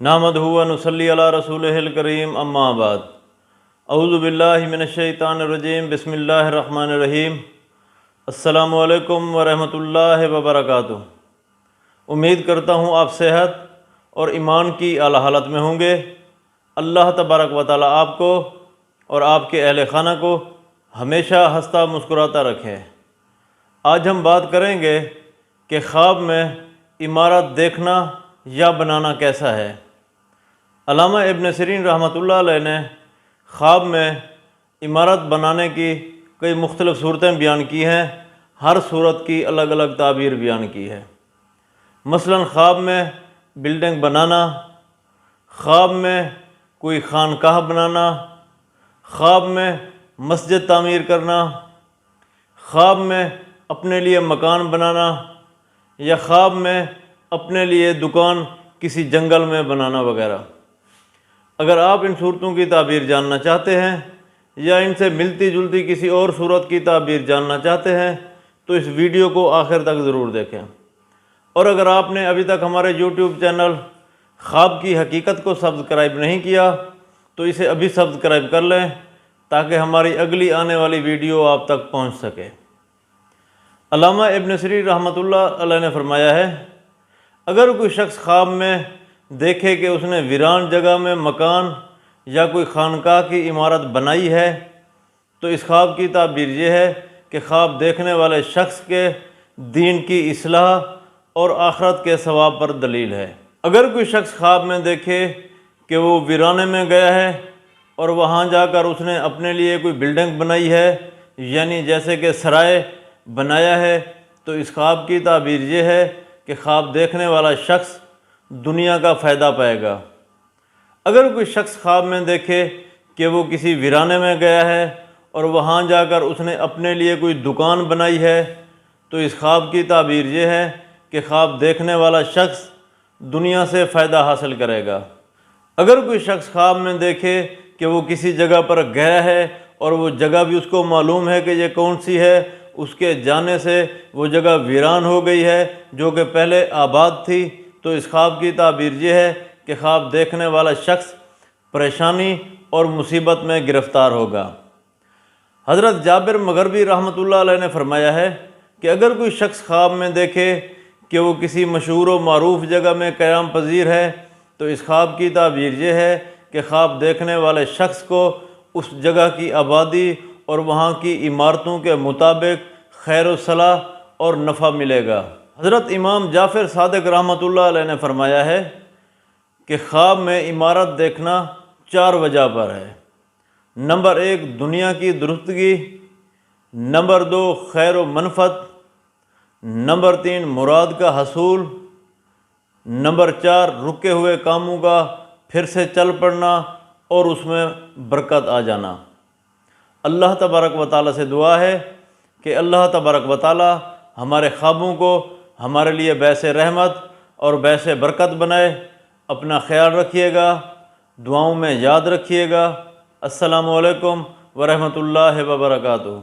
نحمدہ و نصلی علی رسولہ الکریم اما بعد اعوذ باللہ من الشیطان الرجیم بسم اللہ الرحمن الرحیم السلام علیکم ورحمۃ اللہ وبرکاتہ۔ امید کرتا ہوں آپ صحت اور ایمان کی اعلیٰ حالت میں ہوں گے۔ اللہ تبارک و تعالیٰ آپ کو اور آپ کے اہل خانہ کو ہمیشہ ہنستا مسکراتا رکھے۔ آج ہم بات کریں گے کہ خواب میں عمارت دیکھنا یا بنانا کیسا ہے۔ علامہ ابن سیرین رحمۃ اللہ علیہ نے خواب میں عمارت بنانے کی کئی مختلف صورتیں بیان کی ہیں، ہر صورت کی الگ الگ تعبیر بیان کی ہے۔ مثلاً خواب میں بلڈنگ بنانا، خواب میں کوئی خانقاہ بنانا، خواب میں مسجد تعمیر کرنا، خواب میں اپنے لیے مکان بنانا، یا خواب میں اپنے لیے دکان کسی جنگل میں بنانا وغیرہ۔ اگر آپ ان صورتوں کی تعبیر جاننا چاہتے ہیں یا ان سے ملتی جلتی کسی اور صورت کی تعبیر جاننا چاہتے ہیں تو اس ویڈیو کو آخر تک ضرور دیکھیں۔ اور اگر آپ نے ابھی تک ہمارے یوٹیوب چینل خواب کی حقیقت کو سبسکرائب نہیں کیا تو اسے ابھی سبسکرائب کر لیں تاکہ ہماری اگلی آنے والی ویڈیو آپ تک پہنچ سکے۔ علامہ ابن سیرین رحمۃ اللہ علیہ نے فرمایا ہے، اگر کوئی شخص خواب میں دیکھے کہ اس نے ویران جگہ میں مکان یا کوئی خانقاہ کی عمارت بنائی ہے تو اس خواب کی تعبیر یہ ہے کہ خواب دیکھنے والے شخص کے دین کی اصلاح اور آخرت کے ثواب پر دلیل ہے۔ اگر کوئی شخص خواب میں دیکھے کہ وہ ویرانے میں گیا ہے اور وہاں جا کر اس نے اپنے لیے کوئی بلڈنگ بنائی ہے، یعنی جیسے کہ سرائے بنایا ہے، تو اس خواب کی تعبیر یہ ہے کہ خواب دیکھنے والا شخص دنیا کا فائدہ پائے گا۔ اگر کوئی شخص خواب میں دیکھے کہ وہ کسی ویرانے میں گیا ہے اور وہاں جا کر اس نے اپنے لیے کوئی دکان بنائی ہے تو اس خواب کی تعبیر یہ ہے کہ خواب دیکھنے والا شخص دنیا سے فائدہ حاصل کرے گا۔ اگر کوئی شخص خواب میں دیکھے کہ وہ کسی جگہ پر گیا ہے اور وہ جگہ بھی اس کو معلوم ہے کہ یہ کون سی ہے، اس کے جانے سے وہ جگہ ویران ہو گئی ہے جو کہ پہلے آباد تھی، تو اس خواب کی تعبیر یہ ہے کہ خواب دیکھنے والا شخص پریشانی اور مصیبت میں گرفتار ہوگا۔ حضرت جابر مغربی رحمۃ اللہ علیہ نے فرمایا ہے کہ اگر کوئی شخص خواب میں دیکھے کہ وہ کسی مشہور و معروف جگہ میں قیام پذیر ہے تو اس خواب کی تعبیر یہ ہے کہ خواب دیکھنے والے شخص کو اس جگہ کی آبادی اور وہاں کی عمارتوں کے مطابق خیر و صلاح اور نفع ملے گا۔ حضرت امام جعفر صادق رحمۃ اللہ علیہ نے فرمایا ہے کہ خواب میں عمارت دیکھنا 4 وجہ پر ہے۔ نمبر 1 دنیا کی درستگی، نمبر 2 خیر و منفعت، نمبر 3 مراد کا حصول، نمبر 4 رکے ہوئے کاموں کا پھر سے چل پڑنا اور اس میں برکت آ جانا۔ اللہ تبارک و تعالیٰ سے دعا ہے کہ اللہ تبارک و تعالیٰ ہمارے خوابوں کو ہمارے لیے باعث رحمت اور باعث برکت بنائے۔ اپنا خیال رکھیے گا، دعاؤں میں یاد رکھیے گا۔ السلام علیکم ورحمۃ اللہ وبرکاتہ۔